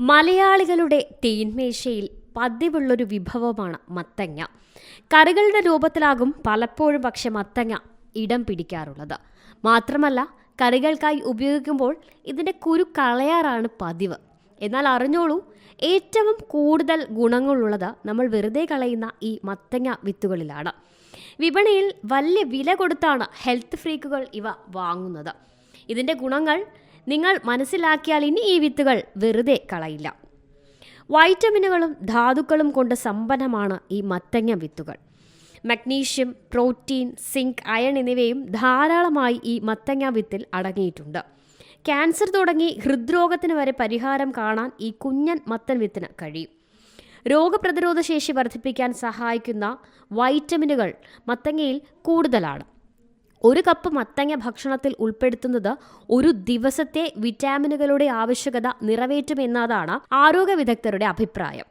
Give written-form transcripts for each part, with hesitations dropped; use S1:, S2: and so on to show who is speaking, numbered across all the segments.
S1: മലയാളികളുടെ തീന്മേശയിൽ പതിവുള്ളൊരു വിഭവമാണ് മത്തങ്ങ. കറികളുടെ രൂപത്തിലാകും പലപ്പോഴും പക്ഷെ മത്തങ്ങ ഇടം പിടിക്കാറുള്ളത്. മാത്രമല്ല, കറികൾക്കായി ഉപയോഗിക്കുമ്പോൾ ഇതിൻ്റെ കുരു കളയാറാണ് പതിവ്. എന്നാൽ അറിഞ്ഞോളൂ, ഏറ്റവും കൂടുതൽ ഗുണങ്ങളുള്ളത് നമ്മൾ വെറുതെ കളയുന്ന ഈ മത്തങ്ങ വിത്തുകളിലാണ്. വിപണിയിൽ വലിയ വില കൊടുത്താണ് ഹെൽത്ത് ഫ്രീക്കുകൾ ഇവ വാങ്ങുന്നത്. ഇതിൻ്റെ ഗുണങ്ങൾ നിങ്ങൾ മനസ്സിലാക്കിയാൽ ഇനി ഈ വിത്തുകൾ വെറുതെ കളയില്ല. വൈറ്റമിനുകളും ധാതുക്കളും കൊണ്ട് സമ്പന്നമാണ് ഈ മത്തങ്ങ വിത്തുകൾ. മഗ്നീഷ്യം, പ്രോട്ടീൻ, സിങ്ക്, അയൺ എന്നിവയും ധാരാളമായി ഈ മത്തങ്ങ വിത്തിൽ അടങ്ങിയിട്ടുണ്ട്. ക്യാൻസർ തുടങ്ങി ഹൃദ്രോഗത്തിന് വരെ പരിഹാരം കാണാൻ ഈ കുഞ്ഞൻ മത്തൻ വിത്തിന് കഴിയും. രോഗപ്രതിരോധ ശേഷി വർദ്ധിപ്പിക്കാൻ സഹായിക്കുന്ന വൈറ്റമിനുകൾ മത്തങ്ങയിൽ കൂടുതലാണ്. ഒരു കപ്പ് മത്തങ്ങ ഭക്ഷണത്തിൽ ഉൾപ്പെടുത്തുന്നത് ഒരു ദിവസത്തെ വിറ്റാമിനുകളുടെ ആവശ്യകത നിറവേറ്റുമെന്നതാണ് ആരോഗ്യ വിദഗ്ധരുടെ അഭിപ്രായം.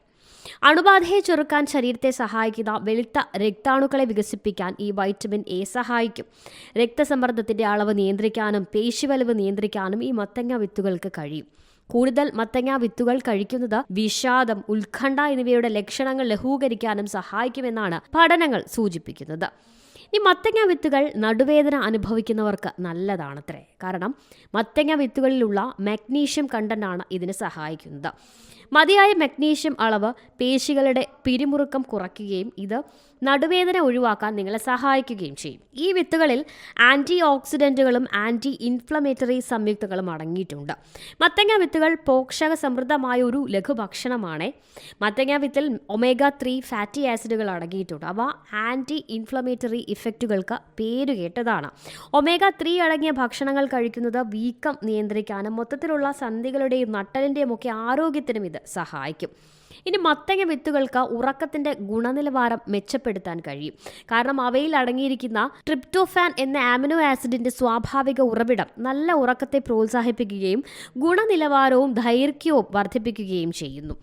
S1: അണുബാധയെ ചെറുക്കാൻ ശരീരത്തെ സഹായിക്കുന്ന വെളുത്ത രക്താണുക്കളെ വികസിപ്പിക്കാൻ ഈ വൈറ്റമിൻ എ സഹായിക്കും. രക്തസമ്മർദ്ദത്തിന്റെ അളവ് നിയന്ത്രിക്കാനും പേശിവലിവ് നിയന്ത്രിക്കാനും ഈ മത്തങ്ങ വിത്തുകൾക്ക് കഴിയും. കൂടുതൽ മത്തങ്ങ വിത്തുകൾ കഴിക്കുന്നത് വിഷാദം, ഉത്കണ്ഠ എന്നിവയുടെ ലക്ഷണങ്ങൾ ലഘൂകരിക്കാനും സഹായിക്കുമെന്നാണ് പഠനങ്ങൾ സൂചിപ്പിക്കുന്നത്. ഈ മത്തങ്ങ വിത്തുകൾ നടുവേദന അനുഭവിക്കുന്നവർക്ക് നല്ലതാണത്രേ. കാരണം മത്തങ്ങ വിത്തുകളിലുള്ള മഗ്നീഷ്യം കണ്ടന്റാണ് ഇതിന് സഹായിക്കുന്നത്. മതിയായ മഗ്നീഷ്യം അളവ് പേശികളുടെ പിരിമുറുക്കം കുറയ്ക്കുകയും ഇത് നടുവേദന ഒഴിവാക്കാൻ നിങ്ങളെ സഹായിക്കുകയും ചെയ്യും. ഈ വിത്തുകളിൽ ആൻറ്റി ഓക്സിഡൻറ്റുകളും ആൻറ്റി ഇൻഫ്ലമേറ്ററി സംയുക്തങ്ങളും അടങ്ങിയിട്ടുണ്ട്. മത്തങ്ങ വിത്തുകൾ പോഷക സമൃദ്ധമായ ഒരു ലഘുഭക്ഷണമാണ്. മത്തങ്ങ വിത്തിൽ ഒമേഗ-3 ഫാറ്റി ആസിഡുകൾ അടങ്ങിയിട്ടുണ്ട്. അവ ആൻറ്റി ഇൻഫ്ലമേറ്ററി ഇഫക്റ്റുകൾക്ക് പേരുകേട്ടതാണ്. ഒമേഗ-3 അടങ്ങിയ ഭക്ഷണങ്ങൾ കഴിക്കുന്നത് വീക്കം നിയന്ത്രിക്കാനും മൊത്തത്തിലുള്ള സന്ധികളുടെയും നട്ടലിൻ്റെയും ഒക്കെ ആരോഗ്യത്തിനും ഇത് സഹായിക്കും. ഇനി മത്തങ്ങ വിത്തുകൾക്ക് ഉറക്കത്തിൻ്റെ ഗുണനിലവാരം മെച്ചപ്പെടുത്താൻ കഴിയും. കാരണം അവയിൽ അടങ്ങിയിരിക്കുന്ന ട്രിപ്റ്റോഫാൻ എന്ന ആമിനോ ആസിഡിൻ്റെ സ്വാഭാവിക ഉറവിടം നല്ല ഉറക്കത്തെ പ്രോത്സാഹിപ്പിക്കുകയും ഗുണനിലവാരവും ദൈർഘ്യവും വർദ്ധിപ്പിക്കുകയും ചെയ്യുന്നു.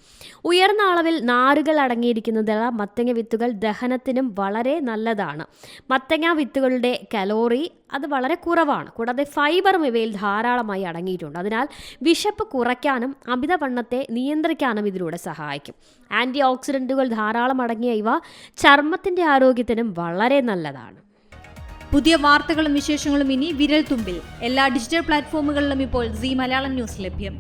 S1: ഉയർന്ന അളവിൽ നാരുകൾ അടങ്ങിയിരിക്കുന്നതിനാൽ മത്തങ്ങ വിത്തുകൾ ദഹനത്തിനും വളരെ നല്ലതാണ്. മത്തങ്ങ വിത്തുകളുടെ കലോറി അത് വളരെ കുറവാണ്. കൂടാതെ ഫൈബറും ഇവയിൽ ധാരാളമായി അടങ്ങിയിട്ടുണ്ട്. അതിനാൽ വിശപ്പ് കുറയ്ക്കാനും അമിതവണ്ണത്തെ നിയന്ത്രിക്കാനും ഇതിലൂടെ സഹായിക്കും. ആൻറ്റി ഓക്സിഡൻറ്റുകൾ ധാരാളം അടങ്ങിയ ഇവ ചർമ്മത്തിൻ്റെ ആരോഗ്യത്തിനും വളരെ നല്ലതാണ്.
S2: പുതിയ വാർത്തകളും വിശേഷങ്ങളും ഇനി വിരൽ തുമ്പിൽ. എല്ലാ ഡിജിറ്റൽ പ്ലാറ്റ്ഫോമുകളിലും ഇപ്പോൾ സീ മലയാളം ന്യൂസ് ലഭ്യം.